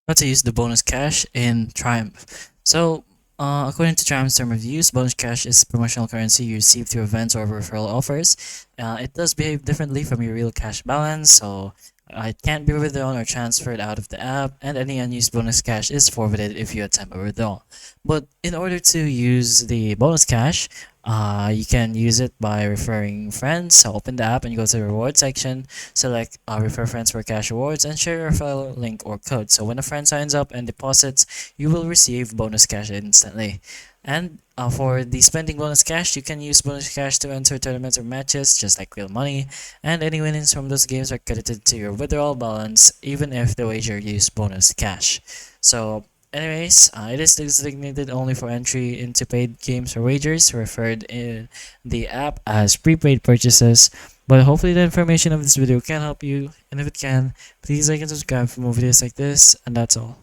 How to use the bonus cash in Triumph. According to Triumph's term of use, bonus cash is promotional currency you receive through events or referral offers. It does behave differently from your real cash balance, so it can't be withdrawn or transferred out of the app, and any unused bonus cash is forfeited if you attempt a withdrawal. But in order to use the bonus cash, you can use it by referring friends. So open the app and go to the reward section, select refer friends for cash rewards, and share your referral link or code. So when a friend signs up and deposits, you will receive bonus cash instantly. And for the spending bonus cash, you can use bonus cash to enter tournaments or matches, just like real money, and any winnings from those games are credited to your withdrawal balance, even if the wager used bonus cash. So anyways, it is designated only for entry into paid games or wagers referred in the app as prepaid purchases. But hopefully the information of this video can help you, and if it can, please like and subscribe for more videos like this, and that's all.